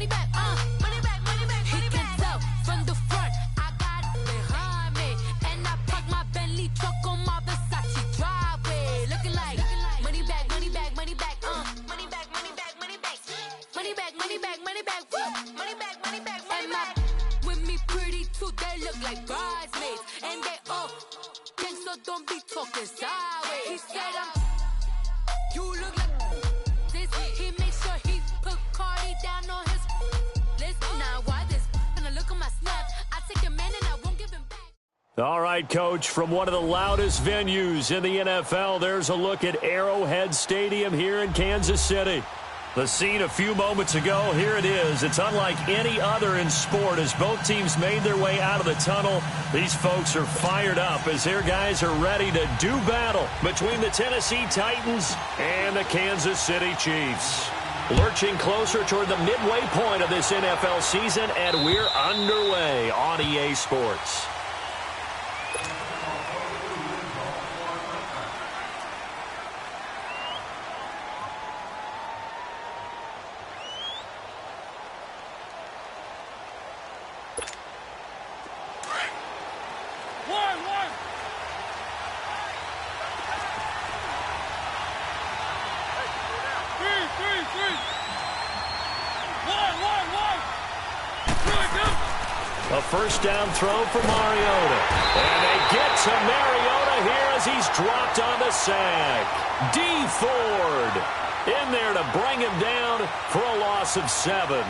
money back, money back, money back. He can tell from the front, I got it behind me. And I park my Bentley truck on my Versace driveway. Looking like money back, money back, money back, money back, money back, money back. Money back, money back, money back, money back, money back, money back. With me pretty too, they look like bridesmaids. And they all think so, don't be talking sideways. He said you look like this. He makes sure he put Cardi down on his list. Now why this? Gonna look on my snap. I take a man and I won't give him back. All right, Coach, from one of the loudest venues in the NFL, there's a look at Arrowhead Stadium here in Kansas City. The scene a few moments ago, here it is. It's unlike any other in sport as both teams made their way out of the tunnel. These folks are fired up as their guys are ready to do battle between the Tennessee Titans and the Kansas City Chiefs. Lurching closer toward the midway point of this NFL season, and we're underway on EA Sports. A first down throw for Mariota. And they get to Mariota here as he's dropped on the sack. D. Ford in there to bring him down for a loss of 7.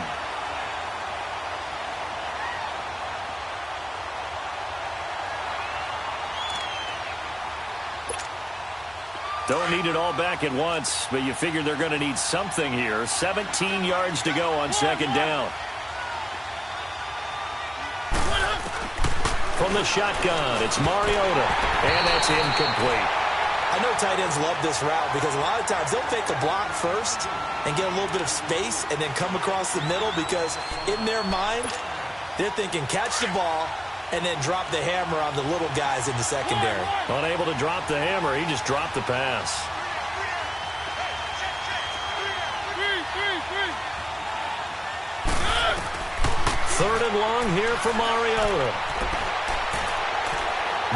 Don't need it all back at once, but you figure they're going to need something here. 17 yards to go on second down. From the shotgun, it's Mariota, and that's incomplete. I know tight ends love this route because a lot of times they'll fake a block first and get a little bit of space and then come across the middle because in their mind, they're thinking catch the ball and then drop the hammer on the little guys in the secondary. Unable to drop the hammer, he just dropped the pass. Third and long here for Mariota.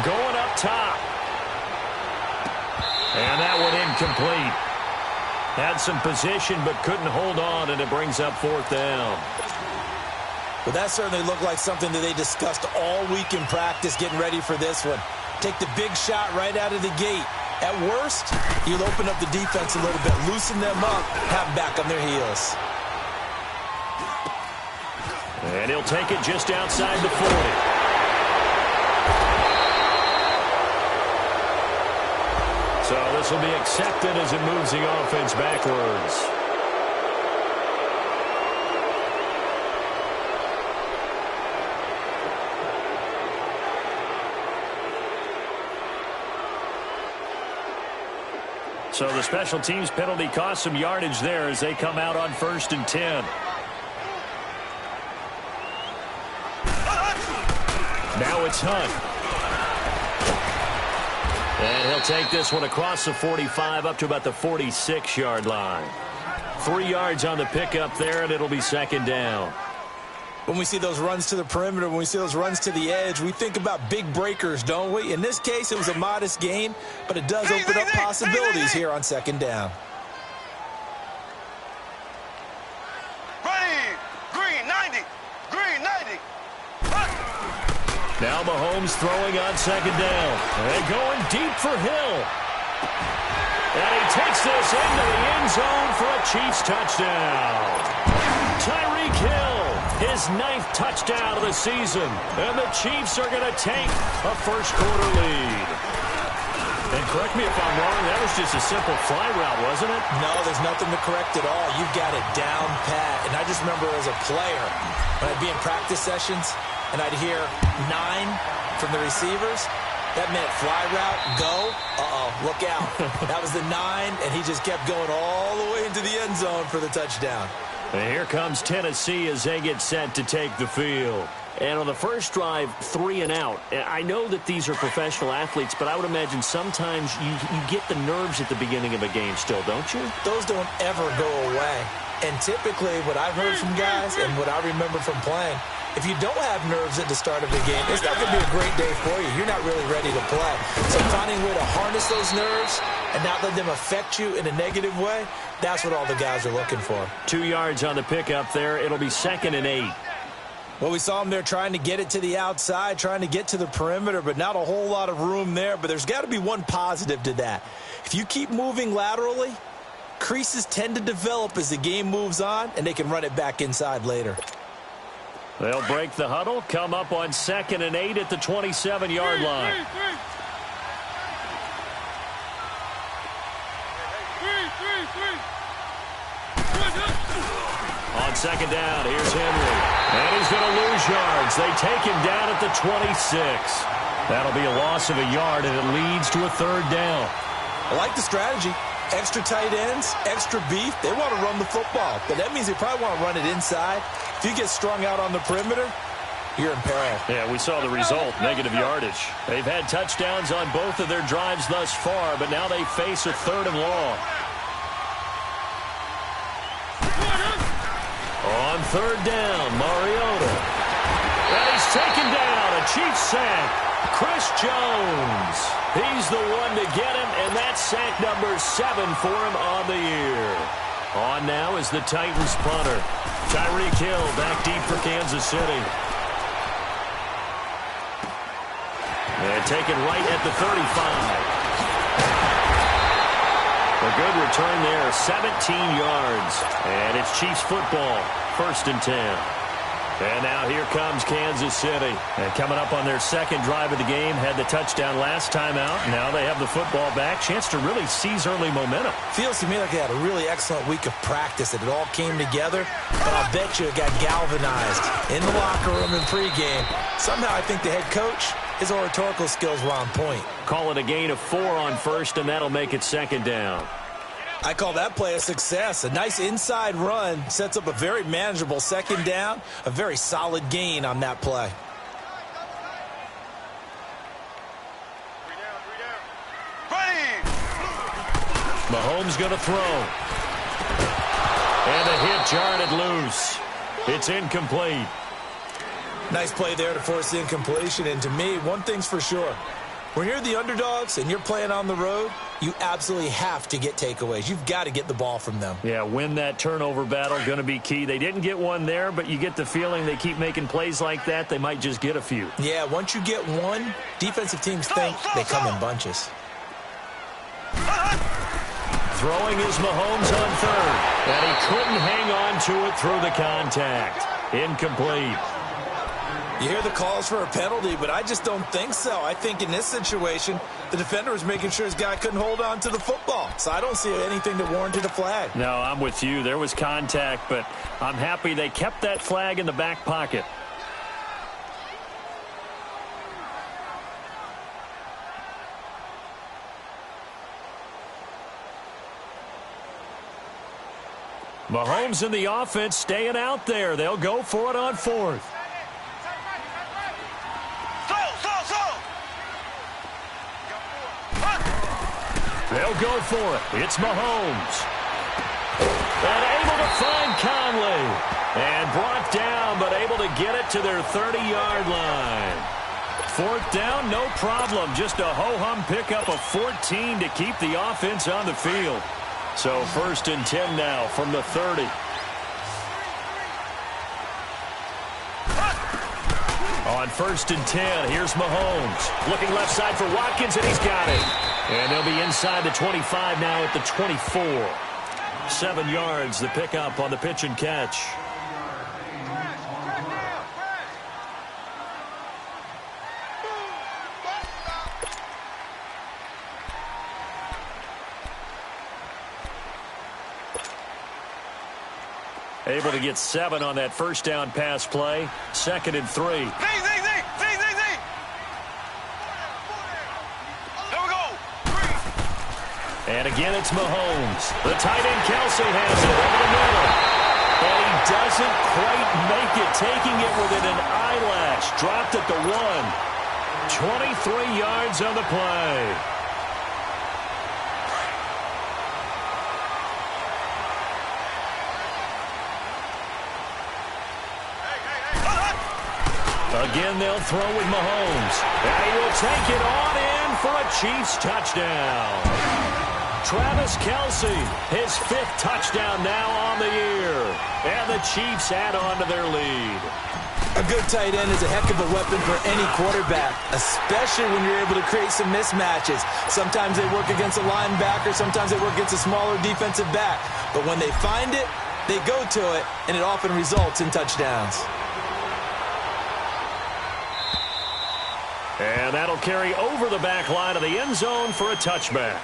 Going up top. And that one incomplete. Had some position but couldn't hold on, and it brings up fourth down. Well, that certainly looked like something that they discussed all week in practice getting ready for this one. Take the big shot right out of the gate. At worst, you'll open up the defense a little bit, loosen them up, have them back on their heels. And he'll take it just outside the 40. So this will be accepted as it moves the offense backwards. So the special teams penalty cost some yardage there as they come out on 1st and 10. Now it's Hunt. And he'll take this one across the 45 up to about the 46-yard line. 3 yards on the pickup there, and it'll be second down. When we see those runs to the perimeter, when we see those runs to the edge, we think about big breakers, don't we? In this case, it was a modest gain, but it does open up possibilities here on second down. Now Mahomes throwing on second down. And going deep for Hill. And he takes this into the end zone for a Chiefs touchdown. Tyreek Hill, his 9th touchdown of the season. And the Chiefs are going to take a first-quarter lead. And correct me if I'm wrong, that was just a simple fly route, wasn't it? No, there's nothing to correct at all. You've got it down pat. And I just remember as a player, when I'd be in practice sessions, and I'd hear 9 from the receivers. That meant fly route, go. Uh-oh, look out. That was the 9, and he just kept going all the way into the end zone for the touchdown. And here comes Tennessee as they get set to take the field. And on the first drive, 3 and out. I know that these are professional athletes, but I would imagine sometimes you get the nerves at the beginning of a game still, don't you? Those don't ever go away. And typically what I've heard from guys and what I remember from playing, if you don't have nerves at the start of the game, it's not going to be a great day for you. You're not really ready to play. So finding a way to harness those nerves and not let them affect you in a negative way, that's what all the guys are looking for. 2 yards on the pickup there. It'll be 2nd and 8. Well, we saw them there trying to get it to the outside, trying to get to the perimeter, but not a whole lot of room there. But there's got to be one positive to that. If you keep moving laterally, creases tend to develop as the game moves on, and they can run it back inside later. They'll break the huddle, come up on 2nd and 8 at the 27-yard line. On 2nd down, here's Henry. And he's going to lose yards. They take him down at the 26. That'll be a loss of a yard, and it leads to a 3rd down. I like the strategy. Extra tight ends, extra beef. They want to run the football, but that means they probably want to run it inside. If you get strung out on the perimeter, you're in peril. Yeah, we saw the result, negative yardage. They've had touchdowns on both of their drives thus far, but now they face a 3rd and long. On 3rd down, Mariota. And he's taken down, a Chiefs sack. Chris Jones. He's the one to get him, and that's sack number 7 for him on the year. On now is the Titans punter. Tyreek Hill back deep for Kansas City. And taken right at the 35. A good return there, 17 yards. And it's Chiefs football, 1st and 10. And now here comes Kansas City. And coming up on their 2nd drive of the game, had the touchdown last time out. Now they have the football back. Chance to really seize early momentum. Feels to me like they had a really excellent week of practice, that it all came together. But I'll bet you it got galvanized in the locker room in pregame. Somehow I think the head coach, his oratorical skills were on point. Call it a gain of 4 on 1st, and that'll make it 2nd down. I call that play a success. A nice inside run sets up a very manageable 2nd down. A very solid gain on that play. Mahomes going to throw. And a hit jarred it loose. It's incomplete. Nice play there to force the incompletion. And to me, one thing's for sure. When you're the underdogs and you're playing on the road, you absolutely have to get takeaways. You've got to get the ball from them. Yeah, win that turnover battle, going to be key. They didn't get one there, but you get the feeling they keep making plays like that, they might just get a few. Yeah, once you get one, defensive teams think they come in bunches. Throwing is Mahomes on 3rd, and he couldn't hang on to it through the contact. Incomplete. You hear the calls for a penalty, but I just don't think so. I think in this situation, the defender was making sure his guy couldn't hold on to the football. So I don't see anything that warranted a flag. No, I'm with you. There was contact, but I'm happy they kept that flag in the back pocket. Mahomes and the offense staying out there. They'll go for it on 4th. They'll go for it. It's Mahomes. And able to find Conley. And brought down, but able to get it to their 30-yard line. 4th down, no problem. Just a ho-hum pickup of 14 to keep the offense on the field. So 1st and 10 now from the 30. On 1st and 10, here's Mahomes. Looking left side for Watkins, and he's got it. And they'll be inside the 25 now at the 24. 7 yards, the pickup on the pitch and catch. Able to get 7 on that 1st down pass play. 2nd and 3. And again, it's Mahomes. The tight end, Kelsey, has it over the middle. And he doesn't quite make it, taking it within an eyelash. Dropped at the 1. 23 yards on the play. Again, they'll throw with Mahomes. And he will take it on in for a Chiefs touchdown. Travis Kelce, his 5th touchdown now on the year. And the Chiefs add on to their lead. A good tight end is a heck of a weapon for any quarterback, especially when you're able to create some mismatches. Sometimes they work against a linebacker, sometimes they work against a smaller defensive back. But when they find it, they go to it, and it often results in touchdowns. And that'll carry over the back line of the end zone for a touchback.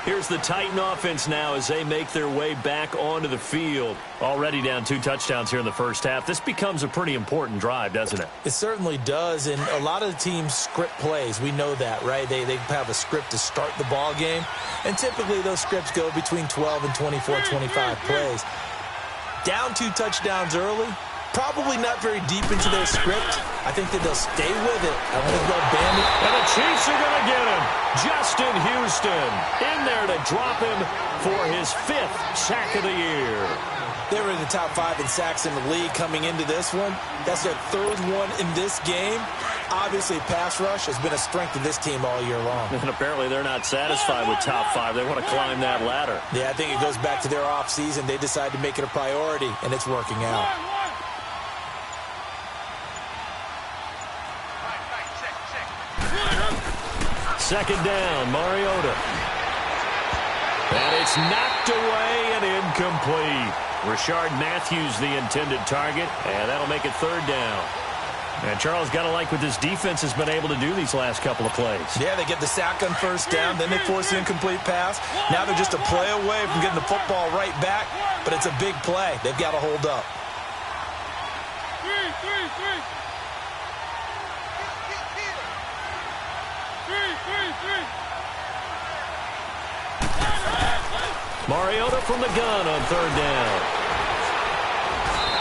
Here's the Titan offense now as they make their way back onto the field. Already down 2 touchdowns here in the first half. This becomes a pretty important drive, doesn't it? It certainly does, and a lot of the teams script plays. We know that, right? They have a script to start the ball game, and typically those scripts go between 12 and 24, 25 plays. Down 2 touchdowns early, probably not very deep into their script. I think that they'll stay with it. I don't think they'll abandon it. And the Chiefs are going to get him. Justin Houston in there to drop him for his 5th sack of the year. They were in the top 5 in sacks in the league coming into this one. That's their 3rd one in this game. Obviously, pass rush has been a strength of this team all year long. And apparently they're not satisfied with top 5. They want to climb that ladder. Yeah, I think it goes back to their offseason. They decided to make it a priority, and it's working out. Second down, Mariota. And it's knocked away and incomplete. Rashard Matthews the intended target, and that'll make it 3rd down. And Charles, got to like what this defense has been able to do these last couple of plays. Yeah, they get the sack on 1st down, then they force the incomplete pass. Now they're just a play away from getting the football right back, but it's a big play. They've got to hold up. Mariota from the gun on 3rd down.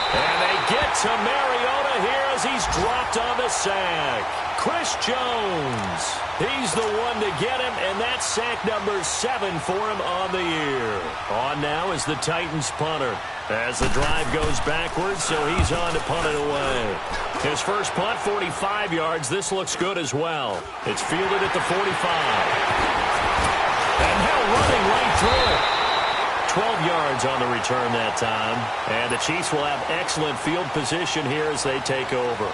And they get to Mariota here as he's dropped on the sack. Chris Jones, he's the one to get him, and that's sack number 7 for him on the year. On now is the Titans punter as the drive goes backwards, so he's on to punt it away. His first punt, 45 yards. This looks good as well. It's fielded at the 45. And now running right through it. 12 yards on the return that time. And the Chiefs will have excellent field position here as they take over.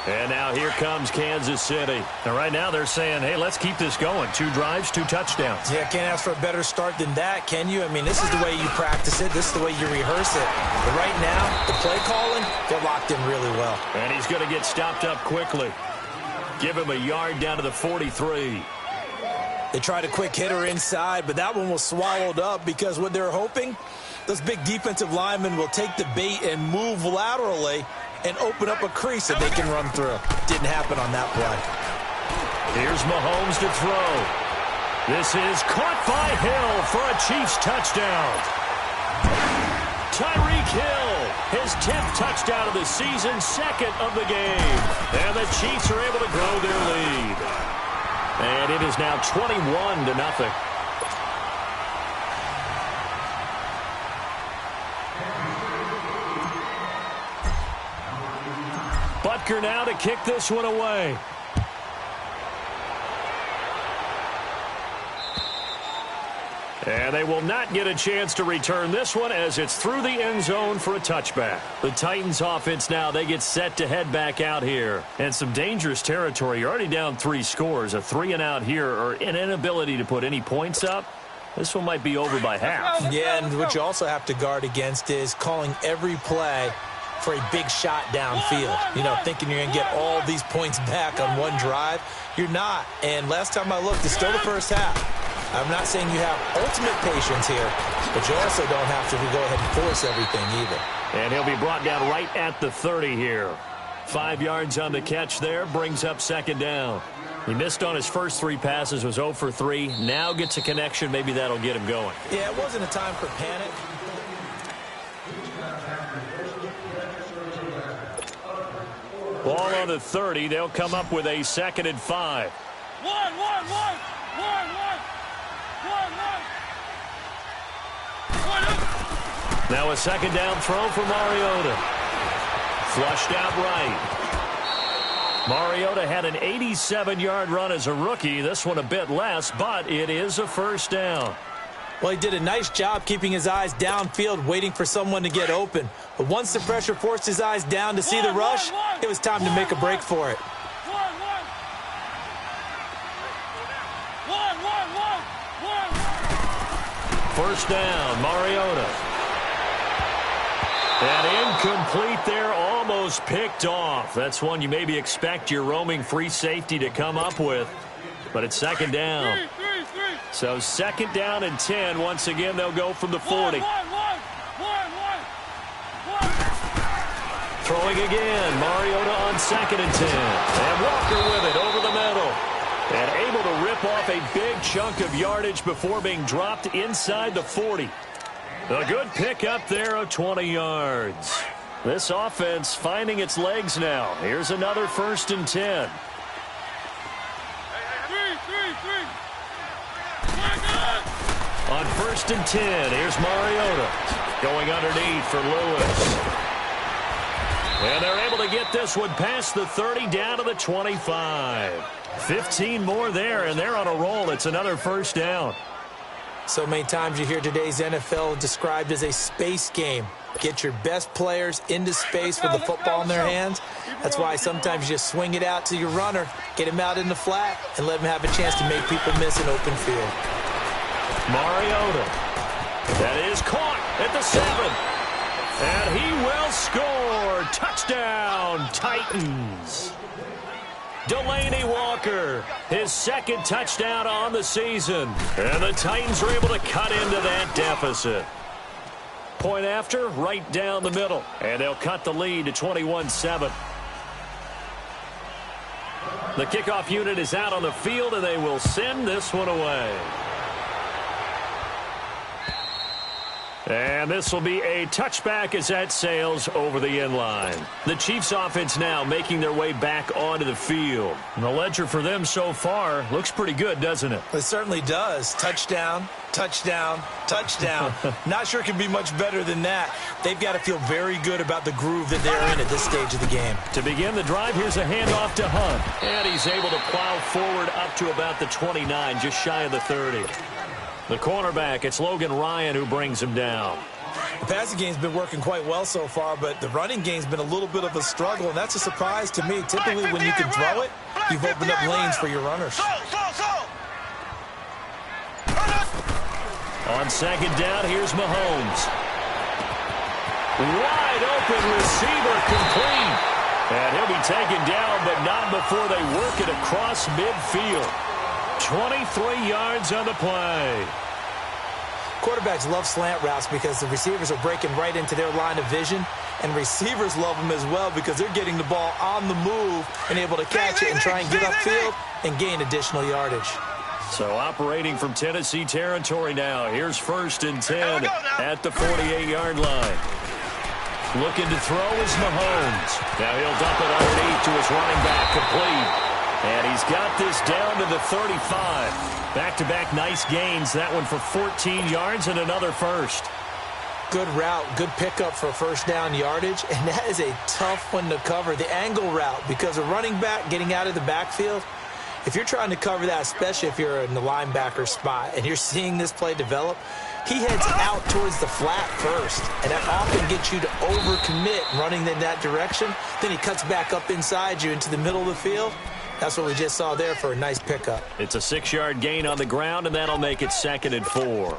And now here comes Kansas City. And right now they're saying, hey, let's keep this going. 2 drives, 2 touchdowns. Yeah, can't ask for a better start than that, can you? I mean, this is the way you practice it. This is the way you rehearse it. But right now, the play calling, they're locked in really well. And he's going to get stopped up quickly. Give him a yard down to the 43. They tried a quick hitter inside, but that one was swallowed up because what they're hoping, those big defensive linemen will take the bait and move laterally and open up a crease that they can run through. Didn't happen on that play. Here's Mahomes to throw. This is caught by Hill for a Chiefs touchdown. Tyreek Hill, his 10th touchdown of the season, 2nd of the game. And the Chiefs are able to grow their lead. And it is now 21-0. Butker now to kick this one away. And they will not get a chance to return this one as it's through the end zone for a touchback. The Titans offense now, they get set to head back out here. And some dangerous territory. You're already down 3 scores. A 3-and-out here or an inability to put any points up. This one might be over by half. Yeah, and what you also have to guard against is calling every play for a big shot downfield. You know, thinking you're going to get all these points back on one drive. You're not. And last time I looked, it's still the first half. I'm not saying you have ultimate patience here, but you also don't have to go ahead and force everything either. And he'll be brought down right at the 30 here. 5 yards on the catch there, brings up 2nd down. He missed on his first 3 passes, was 0 for 3. Now gets a connection. Maybe that'll get him going. Yeah, it wasn't a time for panic. Ball on the 30. They'll come up with a 2nd and 5. Now a 2nd down throw for Mariota. Flushed out right. Mariota had an 87-yard run as a rookie. This one a bit less, but it is a first down. Well, he did a nice job keeping his eyes downfield, waiting for someone to get open. But once the pressure forced his eyes down to see the rush, it was time to make a break for it. First down, Mariota. And incomplete there, almost picked off. That's one you maybe expect your roaming free safety to come up with. But it's second down. So second down and 10. Once again, they'll go from the 40. Throwing again, Mariota on second and 10. And Walker with it over the middle. And able to rip off a big chunk of yardage before being dropped inside the 40. A good pickup there of 20 yards. This offense finding its legs now. Here's another first and 10. On first and 10, here's Mariota. Going underneath for Lewis. And they're able to get this one past the 30 down to the 25. 15 more there, and they're on a roll. It's another first down. So many times you hear today's NFL described as a space game. Get your best players into space with the football in their hands. That's why sometimes you just swing it out to your runner, get him out in the flat, and let him have a chance to make people miss an open field. Mariota. That is caught at the 7. And he will score. Touchdown, Titans. Delaney Walker, his second touchdown on the season. And the Titans are able to cut into that deficit. Point after, right down the middle. And they'll cut the lead to 21-7. The kickoff unit is out on the field, and they will send this one away. And this will be a touchback as that sails over the end line. The Chiefs offense now making their way back onto the field. And the ledger for them so far looks pretty good, doesn't it? It certainly does. Touchdown, touchdown, touchdown. Not sure it can be much better than that. They've got to feel very good about the groove that they're in at this stage of the game. To begin the drive, here's a handoff to Hunt. And he's able to plow forward up to about the 29, just shy of the 30. The cornerback, it's Logan Ryan who brings him down. The passing game's been working quite well so far, but the running game's been a little bit of a struggle, and that's a surprise to me. Typically, when you can throw it, you've opened up lanes for your runners. On second down, here's Mahomes. Wide open receiver complete. And he'll be taken down, but not before they work it across midfield. 23 yards on the play. Quarterbacks love slant routes because the receivers are breaking right into their line of vision, and receivers love them as well because they're getting the ball on the move and able to catch it and try and get upfield and gain additional yardage. So operating from Tennessee territory now. Here's first and 10 at the 48-yard line. Looking to throw is Mahomes. Now he'll dump it underneath to his running back, complete. And he's got this down to the 35. Back-to-back nice gains. That one for 14 yards and another first. Good route, good pickup for first down yardage, and that is a tough one to cover, the angle route, because a running back getting out of the backfield, if you're trying to cover that, especially if you're in the linebacker spot and you're seeing this play develop, he heads out towards the flat first, and that often gets you to overcommit running in that direction. Then he cuts back up inside you into the middle of the field. That's what we just saw there for a nice pickup. It's a 6-yard gain on the ground, and that'll make it second and 4.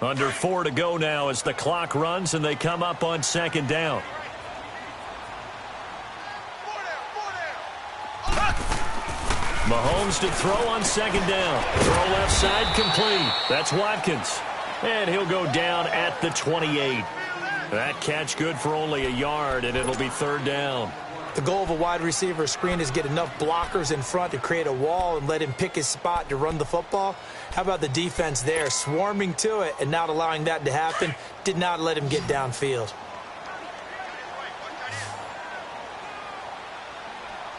Under 4 to go now as the clock runs, and they come up on second down. Mahomes to throw on second down. Throw left side complete. That's Watkins. And he'll go down at the 28. That catch good for only a yard, and it'll be third down. The goal of a wide receiver screen is get enough blockers in front to create a wall and let him pick his spot to run the football. How about the defense there, swarming to it and not allowing that to happen? Did not let him get downfield.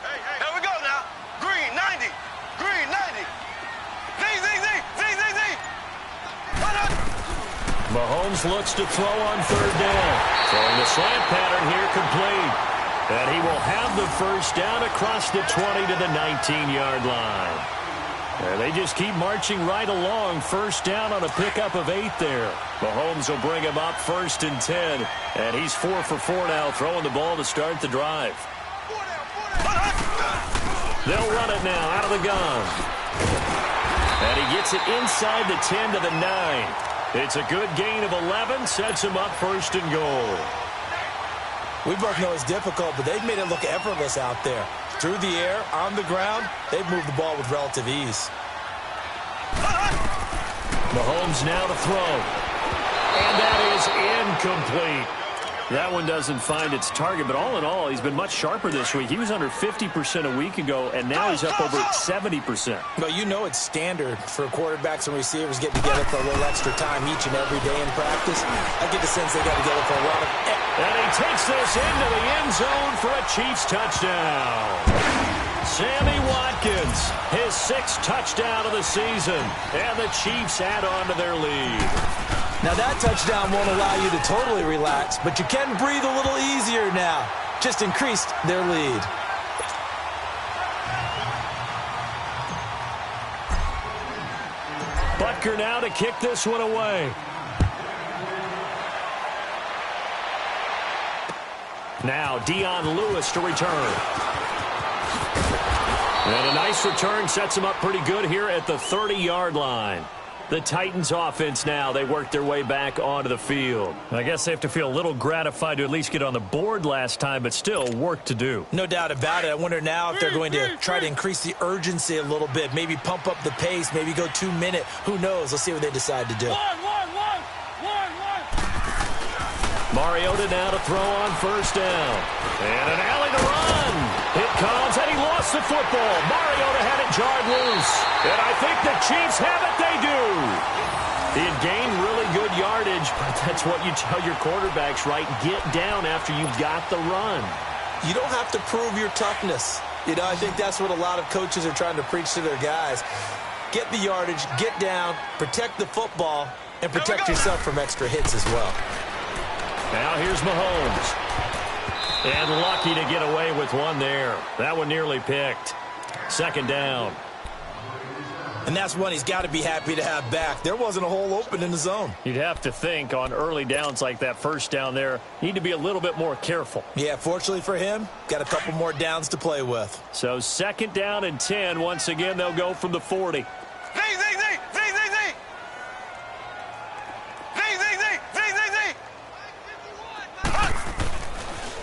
Here we go now. Green 90. Green 90. Z. Mahomes looks to throw on third down. Throwing the slant pattern here complete. And he will have the first down across the 20 to the 19-yard line. And they just keep marching right along. First down on a pickup of 8 there. Mahomes will bring him up 1st and 10. And he's 4 for 4 now, throwing the ball to start the drive. They'll run it now out of the gun. And he gets it inside the 10 to the 9. It's a good gain of 11, sets him up 1st and goal. We both know it's difficult, but they've made it look effortless out there. Through the air, on the ground, they've moved the ball with relative ease. Mahomes now to throw. And that is incomplete. That one doesn't find its target, but all in all, he's been much sharper this week. He was under 50% a week ago, and now he's up over 70%. Well, you know it's standard for quarterbacks and receivers getting together for a little extra time each and every day in practice. I get the sense they got together for a lot of... And he takes this into the end zone for a Chiefs touchdown. Sammy Watkins, his 6th touchdown of the season, and the Chiefs add on to their lead. Now that touchdown won't allow you to totally relax, but you can breathe a little easier now. Just increased their lead. Butker now to kick this one away. Now Dion Lewis to return. And a nice return sets him up pretty good here at the 30-yard line. The Titans offense now, they work their way back onto the field. I guess they have to feel a little gratified to at least get on the board last time, but still work to do. No doubt about it. I wonder now if they're going to try to increase the urgency a little bit, maybe pump up the pace, maybe go 2 minute. Who knows? Let's see what they decide to do. Mariota now to throw on 1st down. And an alley to run. It comes, and he lost the football. Mariota had it jarred loose. And I think the Chiefs have it. They do. He had gained really good yardage, but that's what you tell your quarterbacks, right? Get down after you've got the run. You don't have to prove your toughness. You know, I think that's what a lot of coaches are trying to preach to their guys. Get the yardage, get down, protect the football, and protect yourself from extra hits as well. Now here's Mahomes. And lucky to get away with one there. That one nearly picked. 2nd down. And that's one he's got to be happy to have back. There wasn't a hole open in the zone. You'd have to think on early downs like that 1st down there, need to be a little bit more careful. Yeah, fortunately for him, got a couple more downs to play with. So 2nd down and 10. Once again, they'll go from the 40.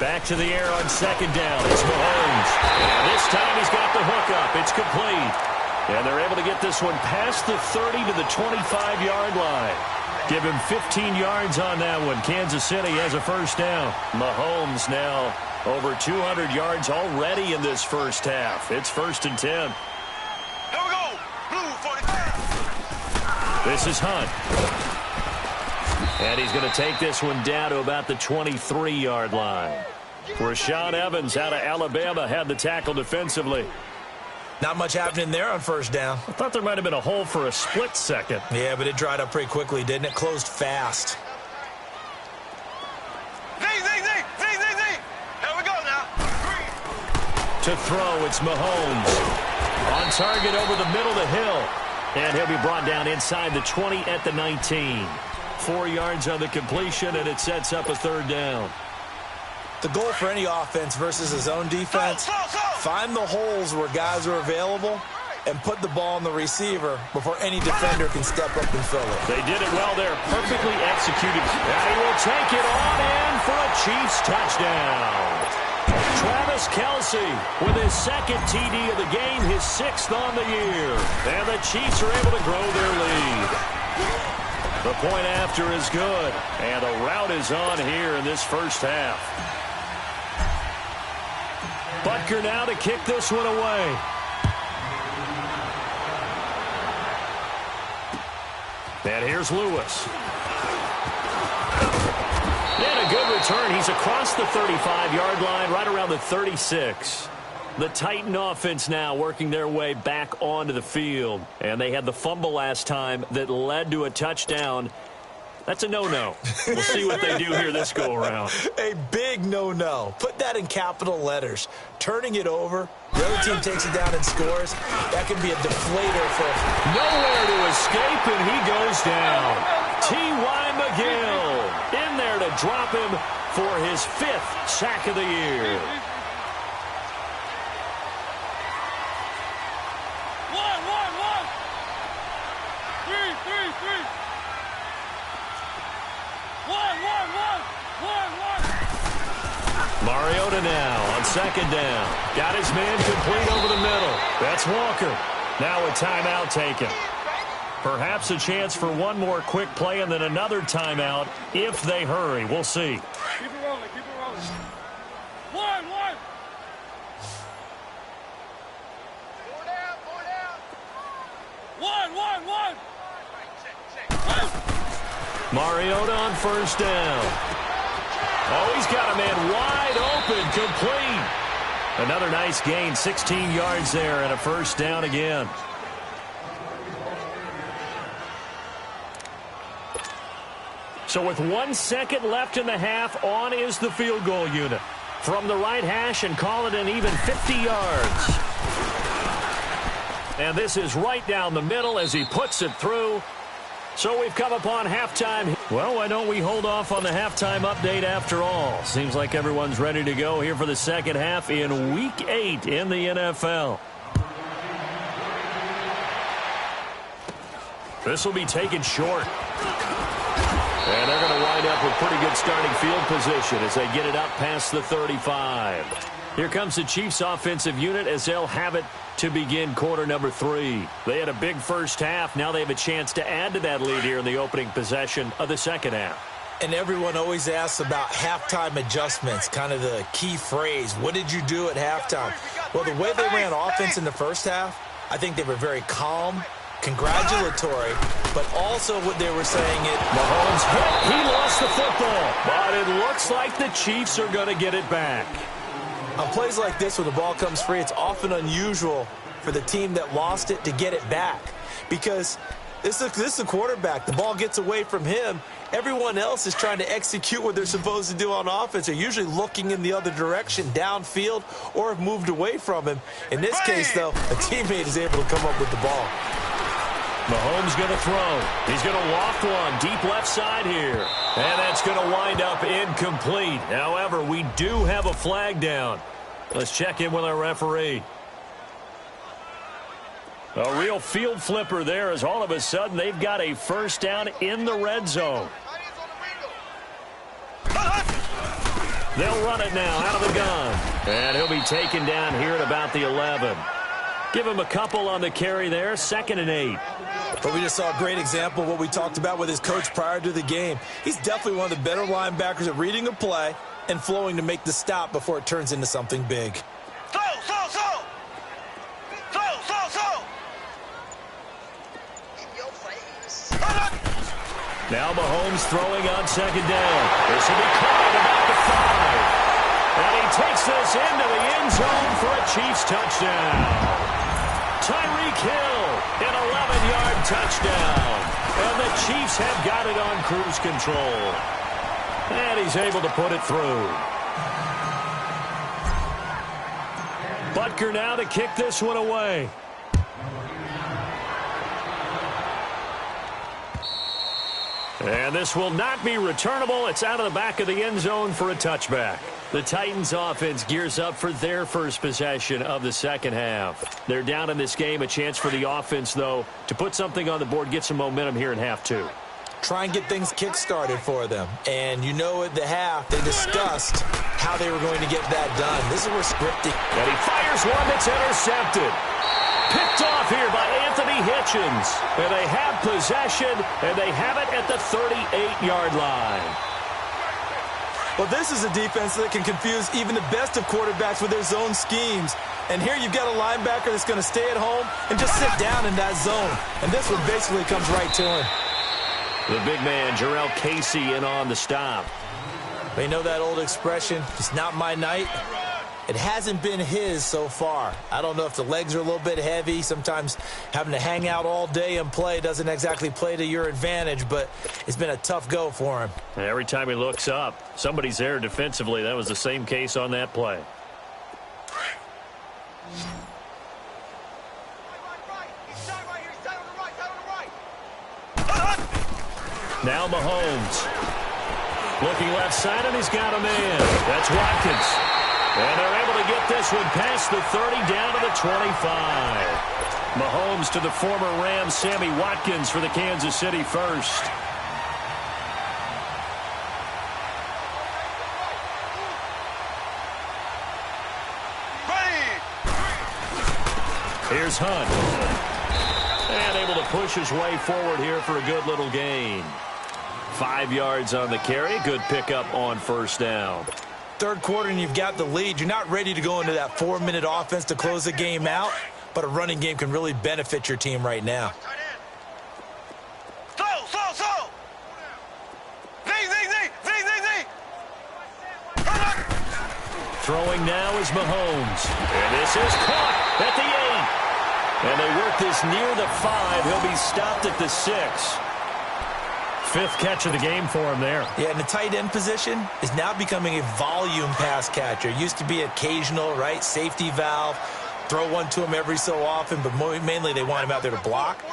Back to the air on 2nd down. It's Mahomes. And this time he's got the hook up. It's complete. And they're able to get this one past the 30 to the 25-yard line. Give him 15 yards on that one. Kansas City has a 1st down. Mahomes now over 200 yards already in this 1st half. It's 1st and 10. Here we go. Blue 45. This is Hunt. And he's going to take this one down to about the 23-yard line. Rashaan Evans out of Alabama had the tackle defensively. Not much happening there on 1st down. I thought there might have been a hole for a split second. Yeah, but it dried up pretty quickly, didn't it? Closed fast. Here we go now. To throw, it's Mahomes. On target over the middle of the hill. And he'll be brought down inside the 20 at the 19. 4 yards on the completion, and it sets up a 3rd down. The goal for any offense versus his own defense, find the holes where guys are available and put the ball on the receiver before any defender can step up and fill it. They did it well there, perfectly executed. And he will take it on in for a Chiefs touchdown. Travis Kelce with his 2nd TD of the game, his 6th on the year. And the Chiefs are able to grow their lead. The point after is good, and the route is on here in this 1st half. Butker now to kick this one away. And here's Lewis. And a good return. He's across the 35-yard line, right around the 36. The Titan offense now working their way back onto the field. And they had the fumble last time that led to a touchdown. That's a no-no. We'll see what they do here this go-around. A big no-no. Put that in capital letters. Turning it over, the other team takes it down and scores. That can be a deflator for... Nowhere to escape, and he goes down. T.Y. McGill in there to drop him for his 5th sack of the year. Mariota now on 2nd down. Got his man complete over the middle. That's Walker. Now a timeout taken. Perhaps a chance for one more quick play and then another timeout if they hurry. We'll see. Keep it rolling. Keep it rolling. One. Four down. One. Mariota on 1st down. Oh, he's got a man wide open, complete. Another nice gain, 16 yards there and a 1st down again. So with 1 second left in the half, on is the field goal unit. From the right hash and call it an even 50 yards. And this is right down the middle as he puts it through. So we've come upon halftime. Well, why don't we hold off on the halftime update after all? Seems like everyone's ready to go here for the second half in Week 8 in the NFL. This will be taken short. And they're going to wind up with pretty good starting field position as they get it up past the 35. Here comes the Chiefs offensive unit as they'll have it to begin quarter number 3. They had a big first half. Now they have a chance to add to that lead here in the opening possession of the second half. And everyone always asks about halftime adjustments, kind of the key phrase. What did you do at halftime? Well, the way they ran offense in the first half, I think they were very calm, congratulatory, but also what they were saying it. Mahomes hit. He lost the football, but it looks like the Chiefs are going to get it back. On plays like this, when the ball comes free, it's often unusual for the team that lost it to get it back because this is a quarterback. The ball gets away from him. Everyone else is trying to execute what they're supposed to do on offense. They're usually looking in the other direction, downfield, or have moved away from him. In this case, though, a teammate is able to come up with the ball. Mahomes going to throw. He's going to loft one deep left side here. And that's going to wind up incomplete. However, we do have a flag down. Let's check in with our referee. A real field flipper there as all of a sudden they've got a first down in the red zone. They'll run it now out of the gun. And he'll be taken down here at about the 11. Give him a couple on the carry there, 2nd and 8. But we just saw a great example of what we talked about with his coach prior to the game. He's definitely one of the better linebackers at reading a play and flowing to make the stop before it turns into something big. Throw. In your face. Now Mahomes throwing on 2nd down. This will be caught about the 5. And he takes this into the end zone for a Chiefs touchdown. Tyreek Hill, an 11-yard touchdown. And the Chiefs have got it on cruise control. And he's able to put it through. Butker now to kick this one away. And this will not be returnable. It's out of the back of the end zone for a touchback. The Titans offense gears up for their first possession of the second half. They're down in this game. A chance for the offense, though, to put something on the board, get some momentum here in half 2. Try and get things kick-started for them. And you know at the half, they discussed how they were going to get that done. This is where scripting. And he fires one that's intercepted. Picked off here by Anthony Hitchens. And they have possession, and they have it at the 38-yard line. Well, this is a defense that can confuse even the best of quarterbacks with their zone schemes. And here you've got a linebacker that's going to stay at home and just sit down in that zone. And this one basically comes right to him. The big man, Jarrell Casey, in on the stop. They know that old expression, it's not my night. It hasn't been his so far. I don't know if the legs are a little bit heavy. Sometimes having to hang out all day and play doesn't exactly play to your advantage, but it's been a tough go for him. Every time he looks up, somebody's there defensively. That was the same case on that play. Now Mahomes. Looking left side, and he's got a man. That's Watkins. And they're able to get this one past the 30 down to the 25. Mahomes to the former Ram, Sammy Watkins for the Kansas City first. Here's Hunt. And able to push his way forward here for a good little gain. 5 yards on the carry. Good pickup on first down. Third quarter and you've got the lead. You're not ready to go into that 4-minute offense to close the game out, but a running game can really benefit your team right now. Throwing now is Mahomes. And this is caught at the 8. And they work this near the 5. He'll be stopped at the 6. Fifth catch of the game for him there. Yeah, and the tight end position is now becoming a volume pass catcher. Used to be occasional, right? Safety valve. Throw one to him every so often, but mainly they want him out there to block.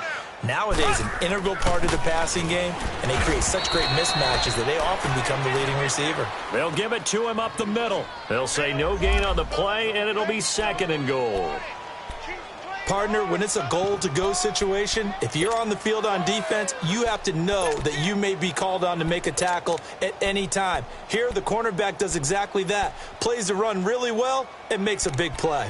Nowadays, an integral part of the passing game, and they create such great mismatches that they often become the leading receiver. They'll give it to him up the middle. They'll say no gain on the play, and it'll be 2nd and goal. Partner, when it's a goal-to-go situation, if you're on the field on defense, you have to know that you may be called on to make a tackle at any time. Here, the cornerback does exactly that. Plays the run really well and makes a big play.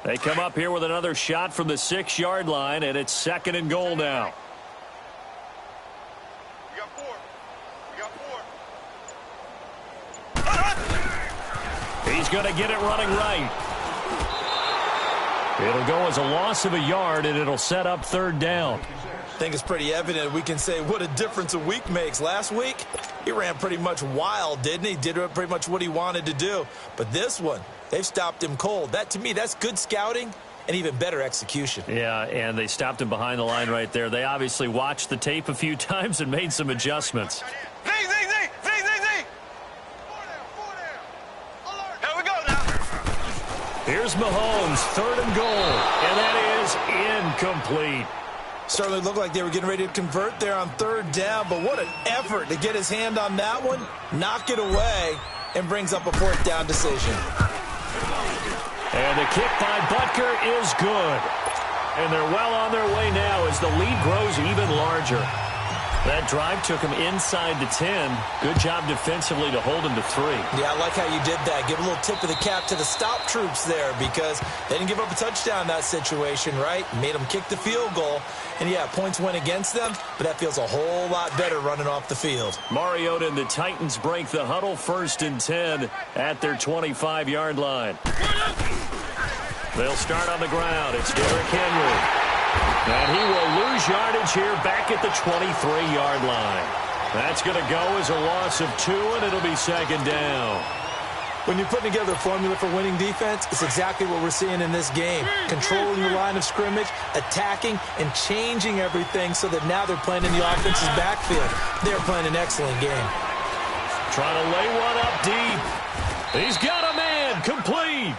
They come up here with another shot from the 6-yard line, and it's 2nd and goal now. He's going to get it running right. It'll go as a loss of a yard, and it'll set up 3rd down. I think it's pretty evident. We can say what a difference a week makes. Last week, he ran pretty much wild, didn't he? Did pretty much what he wanted to do. But this one, they've stopped him cold. That, to me, that's good scouting and even better execution. Yeah, and they stopped him behind the line right there. They obviously watched the tape a few times and made some adjustments. Here's Mahomes, 3rd and goal, and that is incomplete. Certainly looked like they were getting ready to convert there on 3rd down, but what an effort to get his hand on that one, knock it away, and brings up a 4th down decision. And the kick by Butker is good. And they're well on their way now as the lead grows even larger. That drive took him inside the 10. Good job defensively to hold him to 3. Yeah, I like how you did that. Give a little tip of the cap to the stop troops there because they didn't give up a touchdown in that situation, right? Made them kick the field goal. And, yeah, points went against them, but that feels a whole lot better running off the field. Mariota and the Titans break the huddle 1st and 10 at their 25-yard line. They'll start on the ground. It's Derrick Henry. And he will lose yardage here back at the 23-yard line. That's going to go as a loss of 2, and it'll be 2nd down. When you're putting together a formula for winning defense, it's exactly what we're seeing in this game. Controlling the line of scrimmage, attacking, and changing everything so that now they're playing in the offense's backfield. They're playing an excellent game. Trying to lay one up deep. He's got a man, complete.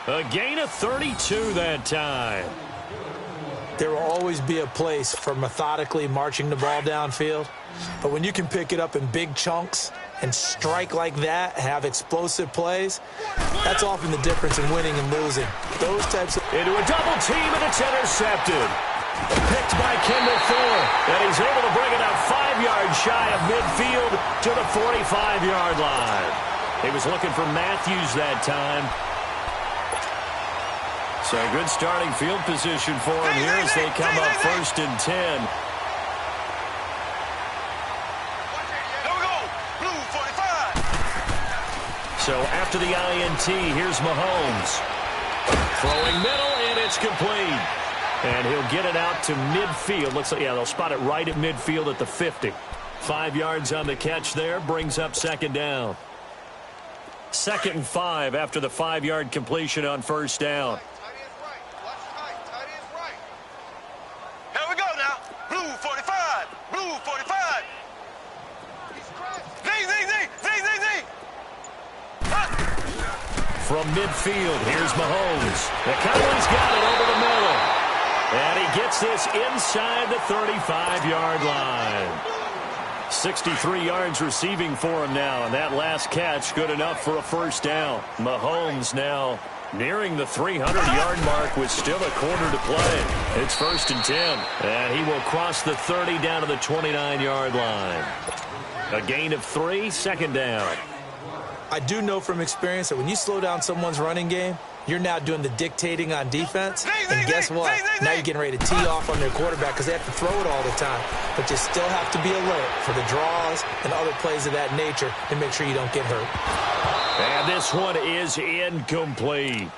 A gain of 32 that time. There will always be a place for methodically marching the ball downfield. But when you can pick it up in big chunks and strike like that, have explosive plays, that's often the difference in winning and losing. Those types of... Into a double team, and it's intercepted. Picked by Kendall Fuller. And he's able to bring it out 5 yards shy of midfield to the 45-yard line. He was looking for Matthews that time. So good starting field position for him here as they come up 1st and 10. So after the INT, here's Mahomes. Throwing middle, and it's complete. And he'll get it out to midfield. Looks like, yeah, they'll spot it right at midfield at the 50. 5 yards on the catch there, brings up second down. 2nd and 5 after the 5-yard completion on first down. Here we go now. Blue 45. Blue 45. Z. From midfield, here's Mahomes. The Cowboys got it over the middle. And he gets this inside the 35-yard line. 63 yards receiving for him now, and that last catch good enough for a first down. Mahomes now nearing the 300-yard mark with still a quarter to play. It's 1st and 10, and he will cross the 30 down to the 29-yard line. A gain of 3, second down. I do know from experience that when you slow down someone's running game, you're now doing the dictating on defense. And guess what? Now you're getting ready to tee off on their quarterback because they have to throw it all the time. But you still have to be alert for the draws and other plays of that nature to make sure you don't get hurt. And this one is incomplete.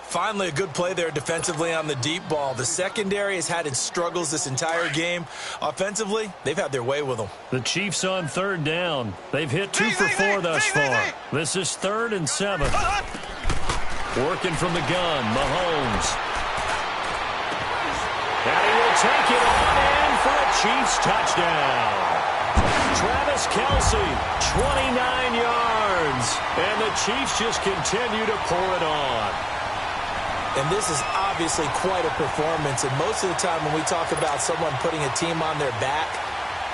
Finally, a good play there defensively on the deep ball. The secondary has had its struggles this entire game. Offensively, they've had their way with them. The Chiefs on 3rd down. They've hit 2 for 4 thus far. This is 3rd and 7. Working from the gun, Mahomes. And he will take it on in for a Chiefs touchdown. Travis Kelce, 29 yards. And the Chiefs just continue to pour it on. And this is obviously quite a performance. And most of the time when we talk about someone putting a team on their back,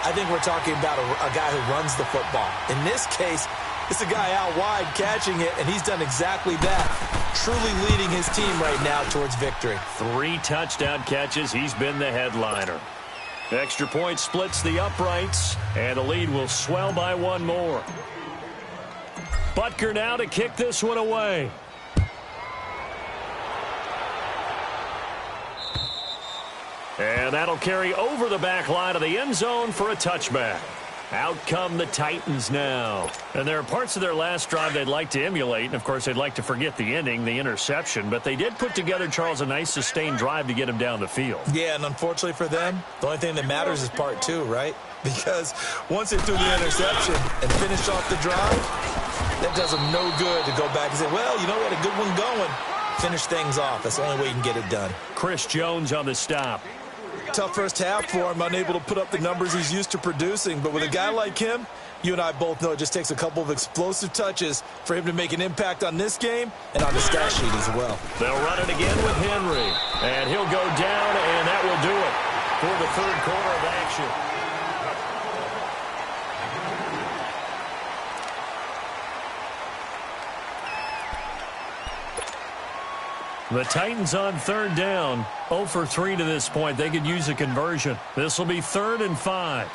I think we're talking about a guy who runs the football. In this case, it's a guy out wide catching it, and he's done exactly that, truly leading his team right now towards victory. 3 touchdown catches. He's been the headliner. Extra point splits the uprights, and the lead will swell by 1 more. Butker now to kick this one away. And that'll carry over the back line of the end zone for a touchback. Out come the Titans now. And there are parts of their last drive they'd like to emulate. And, of course, they'd like to forget the ending, the interception. But they did put together, Charles, a nice sustained drive to get him down the field. Yeah, and unfortunately for them, the only thing that matters is part 2, right? Because once they threw the interception and finished off the drive, that does them no good to go back and say, well, you know, we had a good one going. Finish things off. That's the only way you can get it done. Chris Jones on the stop. Tough first half for him, unable to put up the numbers he's used to producing. But with a guy like him, you and I both know it just takes a couple of explosive touches for him to make an impact on this game and on the stat sheet as well. They'll run it again with Henry. And he'll go down, and that will do it for the 3rd quarter of action. The Titans on 3rd down, 0 for 3 to this point. They could use a conversion. This will be 3rd and 5.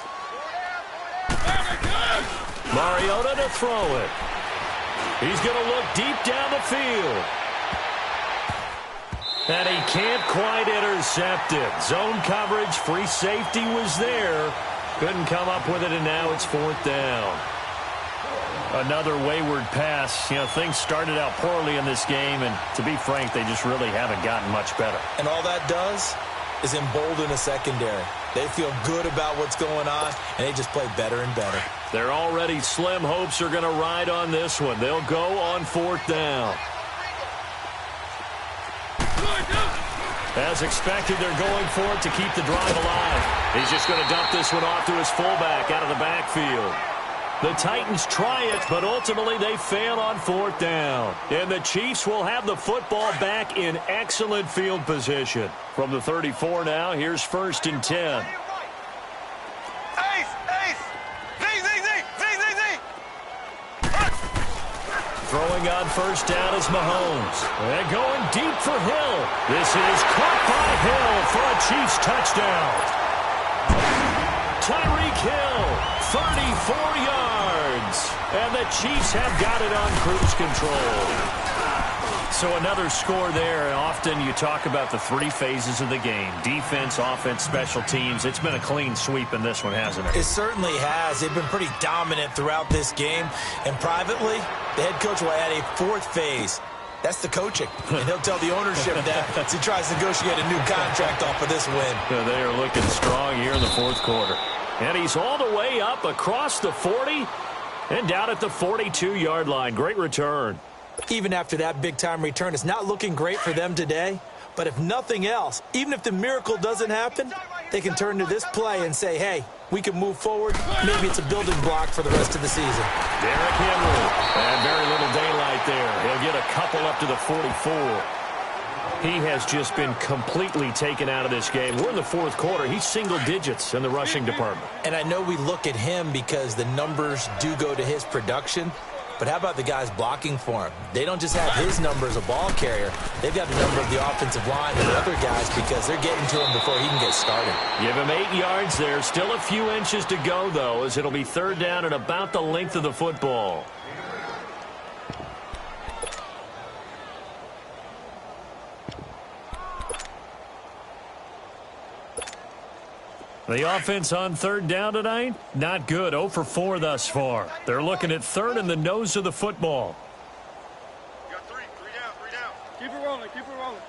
Mariota to throw it. He's going to look deep down the field. And he can't quite intercept it. Zone coverage, free safety was there. Couldn't come up with it, and now it's 4th down. Another wayward pass. You know, things started out poorly in this game, and to be frank, they just really haven't gotten much better. And all that does is embolden a secondary. They feel good about what's going on, and they just play better and better. Their already slim hopes are going to ride on this one. They'll go on 4th down. As expected, they're going for it to keep the drive alive. He's just going to dump this one off to his fullback out of the backfield. The Titans try it, but ultimately they fail on 4th down. And the Chiefs will have the football back in excellent field position. From the 34 now, here's 1st and 10. Throwing on 1st down is Mahomes. And going deep for Hill. This is caught by Hill for a Chiefs touchdown. Tyreek Hill, 34 yards. And the Chiefs have got it on cruise control. So another score there. And often you talk about the 3 phases of the game. Defense, offense, special teams. It's been a clean sweep in this one, hasn't it? It certainly has. They've been pretty dominant throughout this game. And privately, the head coach will add a 4th phase. That's the coaching. And he'll tell the ownership that as he tries to negotiate a new contract off of this win. They are looking strong here in the fourth quarter. And he's all the way up across the 40 and down at the 42-yard line. Great return. Even after that big-time return, it's not looking great for them today. But if nothing else, even if the miracle doesn't happen, they can turn to this play and say, hey, we can move forward. Maybe it's a building block for the rest of the season. Derrick Henry. And very little daylight there. He'll get a couple up to the 44. He has just been completely taken out of this game. We're in the fourth quarter. He's single digits in the rushing department. And I know we look at him because the numbers do go to his production. But how about the guys blocking for him? They don't just have his number as a ball carrier. They've got the number of the offensive line and the other guys because they're getting to him before he can get started. Give him 8 yards there. Still a few inches to go, though, as it'll be third down and about the length of the football. The offense on third down tonight, not good. 0 for 4 thus far. They're looking at third in the nose of the football. You got three down. Keep it rolling, keep it rolling.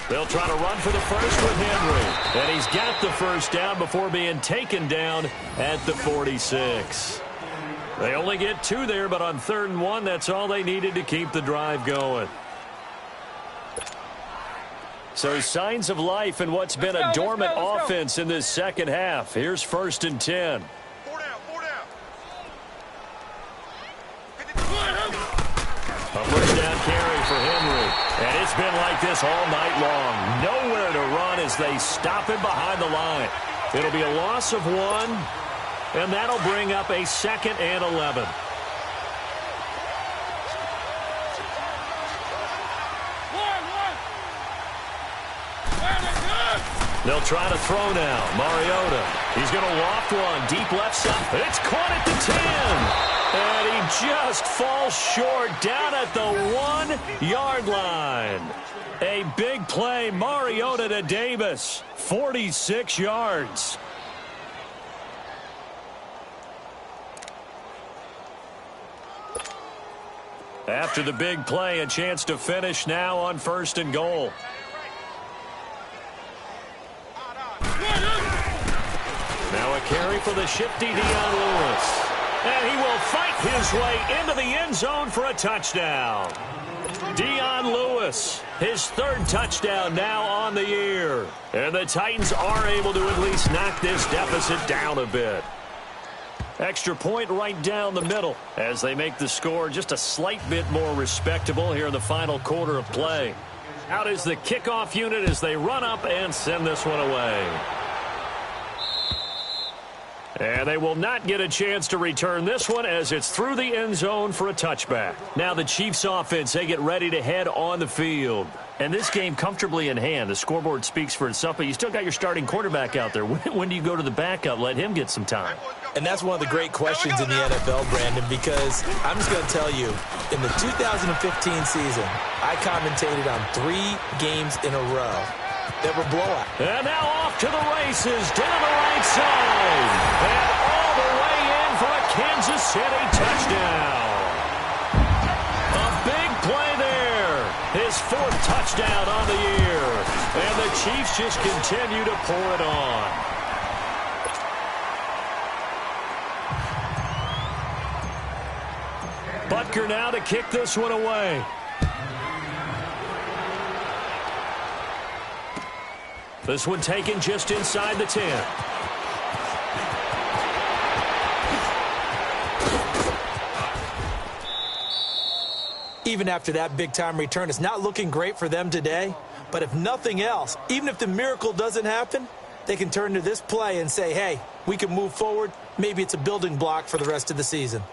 They'll try to run for the first with Henry. And he's got the first down before being taken down at the 46. They only get 2 there, but on 3rd and 1, that's all they needed to keep the drive going. So signs of life in what's been a dormant offense in this second half. Here's 1st and 10. 4 down. A first down carry for Henry. And it's been like this all night long. Nowhere to run as they stop him behind the line. It'll be a loss of 1, and that'll bring up a 2nd and 11. They'll try to throw now. Mariota. He's going to loft one. Deep left side. It's caught at the 10. And he just falls short down at the 1-yard line. A big play. Mariota to Davis. 46 yards. After the big play, a chance to finish now on 1st and goal. Now a carry for the shifty Dion Lewis. And he will fight his way into the end zone for a touchdown. Dion Lewis, his 3rd touchdown now on the year. And the Titans are able to at least knock this deficit down a bit. Extra point right down the middle as they make the score just a slight bit more respectable here in the final quarter of play. Out is the kickoff unit as they run up and send this one away. And they will not get a chance to return this one as it's through the end zone for a touchback. Now the Chiefs offense, they get ready to head on the field. And this game comfortably in hand. The scoreboard speaks for itself, but you still got your starting quarterback out there. When do you go to the backup? Let him get some time. And that's one of the great questions in the NFL, Brandon, because I'm just going to tell you, in the 2015 season, I commentated on 3 games in a row that were blowout. And now off to the races down the right side. And all the way in for a Kansas City touchdown. A big play there. His 4th touchdown on the year. And the Chiefs just continue to pour it on. Butker now to kick this one away. This one taken just inside the 10. Even after that big-time return, it's not looking great for them today. But if nothing else, even if the miracle doesn't happen, they can turn to this play and say, hey, we can move forward. Maybe it's a building block for the rest of the season.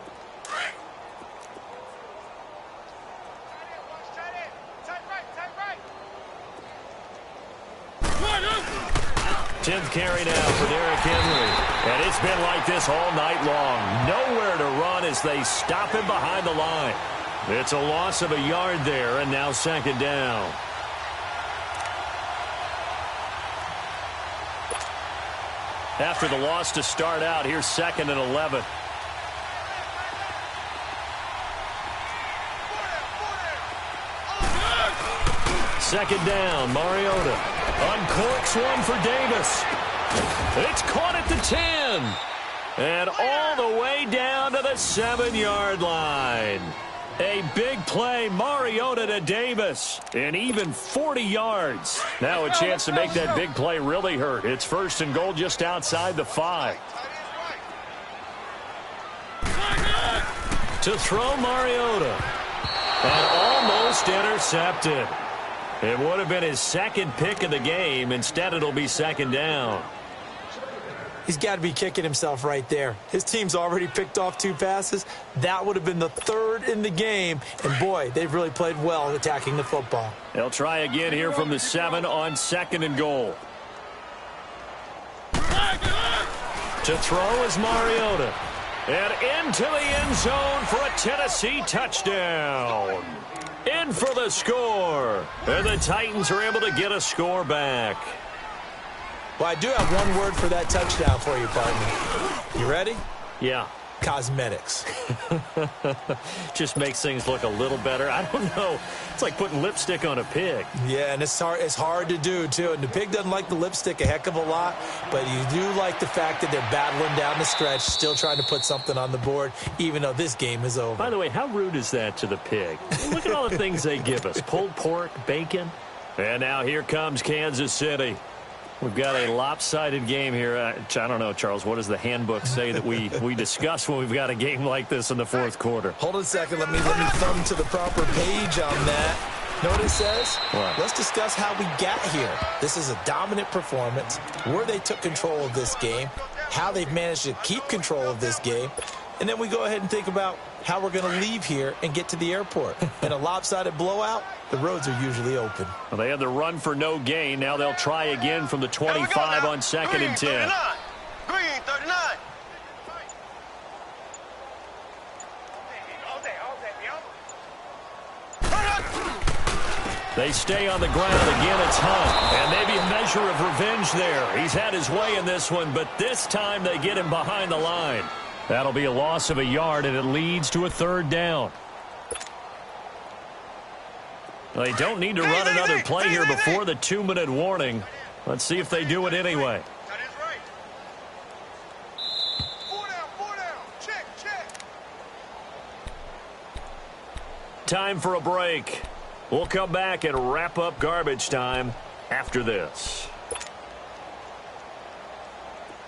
10th carry now for Derrick Henry. And it's been like this all night long. Nowhere to run as they stop him behind the line. It's a loss of a yard there, and now 2nd down. After the loss to start out, here's 2nd and 11. Second down, Mariota uncorks one for Davis. It's caught at the 10. And all the way down to the 7-yard line. A big play, Mariota to Davis, and even 40 yards. Now a chance to make that big play really hurt. It's 1st and goal just outside the 5. To throw Mariota. And almost intercepted. It would have been his 2nd pick of the game. Instead, it'll be 2nd down. He's got to be kicking himself right there. His team's already picked off 2 passes. That would have been the 3rd in the game. And, boy, they've really played well attacking the football. They'll try again here from the 7 on 2nd and goal. To throw is Mariota. And into the end zone for a Tennessee touchdown. In for the score. And the Titans are able to get a score back. Well, I do have one word for that touchdown for you, partner. You ready? Yeah. Cosmetics. Just makes things look a little better. I don't know. It's like putting lipstick on a pig. Yeah, and it's hard to do, too. And the pig doesn't like the lipstick a heck of a lot, but you do like the fact that they're battling down the stretch, still trying to put something on the board, even though this game is over. By the way, how rude is that to the pig? Look at all the things they give us. Pulled pork, bacon. And now here comes Kansas City. We've got a lopsided game here. I don't know, Charles, what does the handbook say that we discuss when we've got a game like this in the 4th quarter? Hold on a second. Let me thumb to the proper page on that. Know what it says? What? Let's discuss how we got here. This is a dominant performance, where they took control of this game, how they've managed to keep control of this game, and then we go ahead and think about how we're going to leave here and get to the airport. In a lopsided blowout, the roads are usually open. Well, they had the run for no gain. Now they'll try again from the 25 on 2nd and 10. 39. Green 39. They stay on the ground. Again, it's Hunt. And maybe a measure of revenge there. He's had his way in this one, but this time they get him behind the line. That'll be a loss of a yard, and it leads to a 3rd down. They don't need to run another play here before the 2-minute warning. Let's see if they do it anyway. That is right. 4 down. Check. Time for a break. We'll come back and wrap up garbage time after this.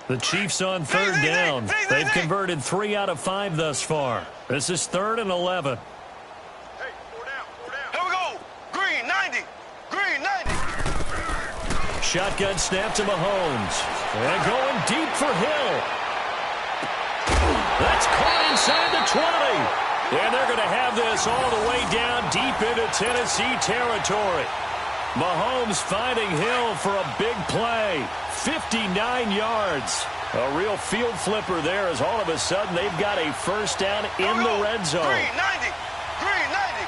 The Chiefs on 3rd down. They've converted 3 out of 5 thus far. This is 3rd and 11. Hey, 4 down. Here we go. Green 90. Green 90. Shotgun snap to Mahomes. And going deep for Hill. That's caught inside the 20. And they're going to have this all the way down deep into Tennessee territory. Mahomes finding Hill for a big play. 59 yards. A real field flipper there as all of a sudden they've got a 1st down in the red zone. Green 90. Green 90.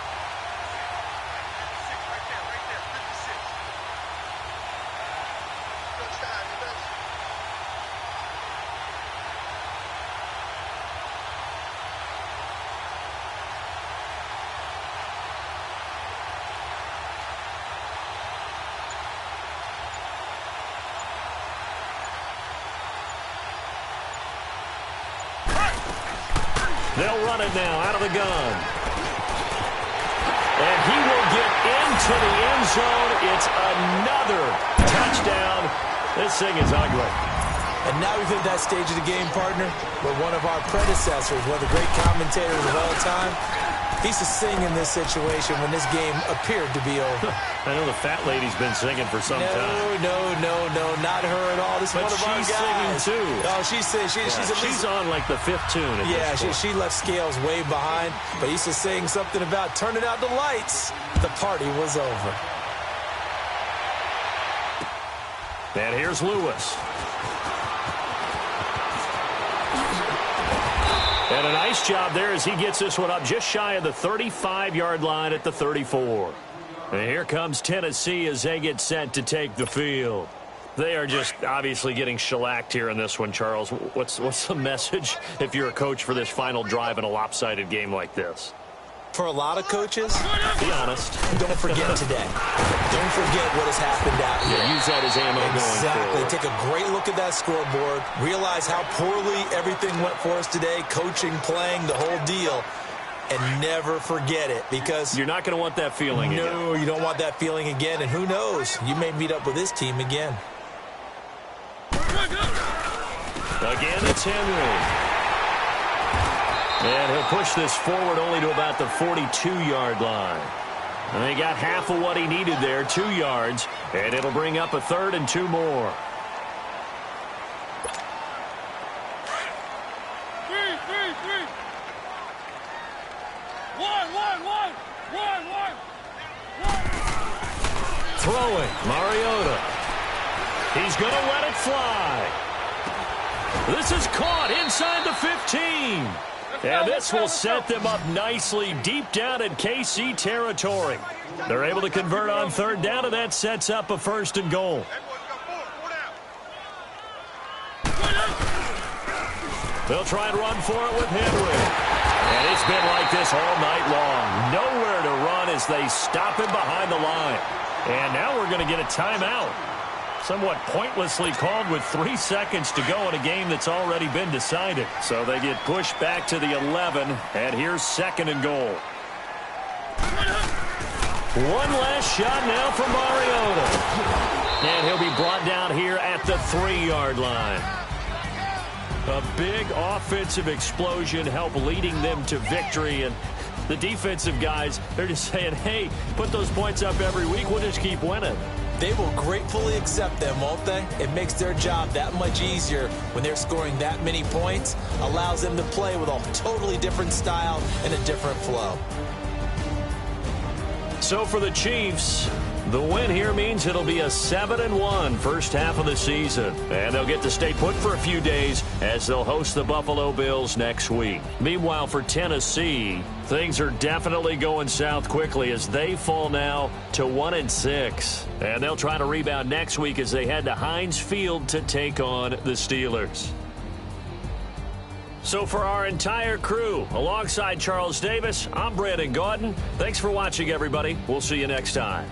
56 right there. 56. They'll run it now out of the gun. And he will get into the end zone. It's another touchdown. This thing is ugly. And now we've hit that stage of the game, partner, where one of our predecessors, one of the great commentators of all time, he used to sing in this situation when this game appeared to be over. I know the fat lady's been singing for some time. No, not her at all. This is But one of our she's guys. singing too. Oh, she's She's on like the 5th tune at Yeah, this point. she left Scales way behind, but he used to sing something about turning out the lights. The party was over. And here's Lewis. And a nice job there as he gets this one up just shy of the 35-yard line at the 34. And here comes Tennessee as they get set to take the field. They are just obviously getting shellacked here in this one, Charles. What's the message if you're a coach for this final drive in a lopsided game like this? For a lot of coaches, be honest. Don't forget today. Don't forget what has happened out here. Yeah, use that as ammo going Exactly. forward. Take a great look at that scoreboard. Realize how poorly everything went for us today. Coaching, playing, the whole deal. And never forget it, because you're not going to want that feeling again. No, you don't want that feeling again. And who knows? You may meet up with this team again. Again, it's Henry. And he'll push this forward only to about the 42-yard line. And they got half of what he needed there, 2 yards. And it'll bring up a 3rd and 2 more. Throwing, Mariota. He's going to let it fly. This is caught inside the 15. And this will set them up nicely deep down in KC territory. They're able to convert on 3rd down, and that sets up a 1st and goal. They'll try and run for it with Henry. And it's been like this all night long. Nowhere to run as they stop him behind the line. And now we're going to get a timeout. Somewhat pointlessly called with 3 seconds to go in a game that's already been decided. So they get pushed back to the 11, and here's 2nd and goal. One last shot now from Mariota. And he'll be brought down here at the 3-yard line. A big offensive explosion helped leading them to victory, and the defensive guys, they're just saying, hey, put those points up every week, we'll just keep winning. They will gratefully accept them, won't they? It makes their job that much easier when they're scoring that many points, allows them to play with a totally different style and a different flow. So for the Chiefs, the win here means it'll be a 7-1 first half of the season. And they'll get to stay put for a few days as they'll host the Buffalo Bills next week. Meanwhile, for Tennessee, things are definitely going south quickly as they fall now to 1-6. And they'll try to rebound next week as they head to Heinz Field to take on the Steelers. So for our entire crew, alongside Charles Davis, I'm Brandon Gaudin. Thanks for watching, everybody. We'll see you next time.